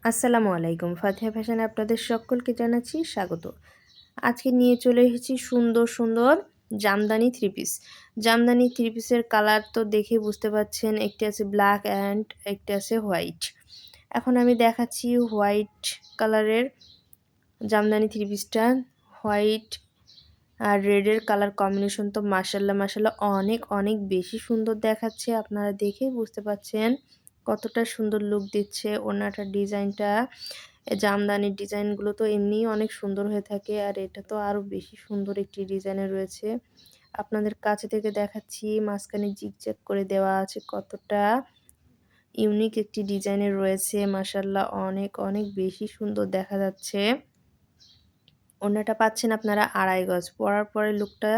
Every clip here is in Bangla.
আসসালামু আলাইকুম। ফাতিহা ফ্যাশনে আপনাদের সকলকে জানাচ্ছি স্বাগত। আজকে নিয়ে চলে এসেছি সুন্দর, সুন্দর Jamdani three piece. Jamdani three পিসের কালার তো দেখেই বুঝতে পারছেন, একটি আছে ব্ল্যাক অ্যান্ড একটি আছে হোয়াইট। এখন আমি দেখাচ্ছি হোয়াইট কালারের জামদানি থ্রি পিসটা। হোয়াইট আর রেডের কালার কম্বিনেশন তো মাশাআল্লাহ, মাশাআল্লাহ অনেক, অনেক বেশি সুন্দর দেখাচ্ছে। আপনারা দেখেই বুঝতে পারছেন কতটা সুন্দর লুক দিচ্ছে। ওড়নাটার ডিজাইনটা, জামদানির ডিজাইনগুলো তো এমনিই অনেক সুন্দর হয়ে থাকে, আর এটা তো আরও বেশি সুন্দর একটি ডিজাইনে রয়েছে। আপনাদের কাছে থেকে দেখাচ্ছি, মাঝখানে জিগজ্যাগ করে দেওয়া আছে, কতটা ইউনিক একটি ডিজাইনের রয়েছে। মাশাআল্লাহ অনেক, অনেক বেশি সুন্দর দেখা যাচ্ছে। ওড়নাটা পাচ্ছেন আপনারা ২.৫ গজ। পরার পরে লুকটা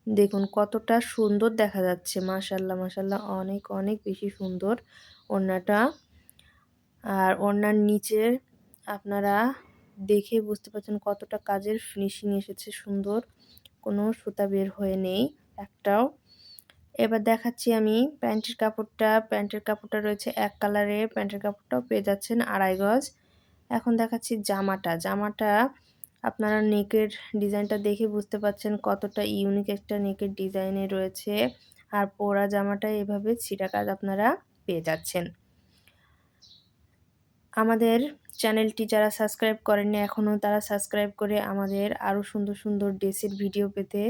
দেখুন কতটা সুন্দর দেখা যাচ্ছে। মাশাআল্লাহ, মাশাআল্লাহ অনেক, অনেক বেশি সুন্দর ওড়নাটা। আর ওড়নার নিচে আপনারা দেখে বুঝতে পারছেন কতটা কাজের ফিনিশিং এসেছে সুন্দর। কোনো সুতা বের হয়ে নেই একটাও। এবার দেখাচ্ছি আমি প্যান্টের কাপড়টা। প্যান্টের কাপড়টা রয়েছে এক কালারে। প্যান্টের কাপড়টাও পেয়ে যাচ্ছেন ২.৫ গজ। এখন দেখাচ্ছি জামাটা। জামাটা আপনারা নেকের ডিজাইনটা দেখে বুঝতে পারছেন কতটা ইউনিক একটা নেকের ডিজাইনে রয়েছে। আর পোড়া জামাটা এভাবে ছিটা কাজ আপনারা পেয়ে যাচ্ছেন। আমাদের চ্যানেলটি যারা সাবস্ক্রাইব করেননি এখনও, তারা সাবস্ক্রাইব করে আমাদের আরও সুন্দর, সুন্দর ড্রেসের ভিডিও পেতে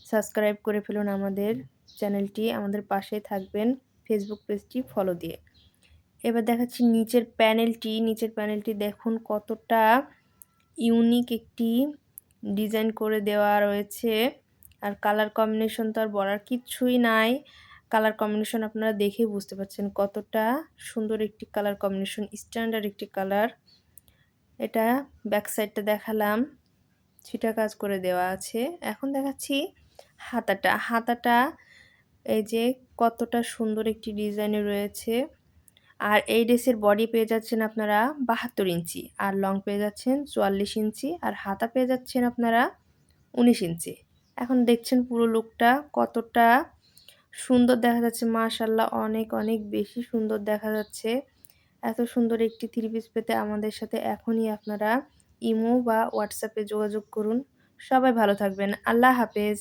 সাবস্ক্রাইব করে ফেলুন আমাদের চ্যানেলটি। আমাদের পাশেই থাকবেন ফেসবুক পেজটি ফলো দিয়ে। এবার দেখাচ্ছি নিচের প্যানেলটি। নিচের প্যানেলটি দেখুন কতটা ইউনিক একটি ডিজাইন করে দেওয়া রয়েছে। আর কালার কম্বিনেশন তো আর বলার কিচ্ছুই নাই। কালার কম্বিনেশন আপনারা দেখেই বুঝতে পারছেন কতটা সুন্দর একটি কালার কম্বিনেশন, স্ট্যান্ডার্ড একটি কালার। এটা ব্যাক সাইডটা দেখালাম, ছিটা কাজ করে দেওয়া আছে। এখন দেখাচ্ছি হাতাটা। হাতাটা এই যে কতটা সুন্দর একটি ডিজাইনে রয়েছে। আর এই ড্রেসের বডি পেয়ে যাচ্ছেন আপনারা ৭২ ইঞ্চি, আর লং পেয়ে যাচ্ছেন ৪৪ ইঞ্চি, আর হাতা পেয়ে যাচ্ছেন আপনারা ১৯ ইঞ্চি। এখন দেখছেন পুরো লুকটা কতটা সুন্দর দেখা যাচ্ছে। মাশাআল্লাহ অনেক, অনেক বেশি সুন্দর দেখা যাচ্ছে। এত সুন্দর একটি থ্রি পিস পেতে আমাদের সাথে এখনই আপনারা ইমো বা হোয়াটসঅ্যাপে যোগাযোগ করুন। সবাই ভালো থাকবেন। আল্লাহ হাফেজ।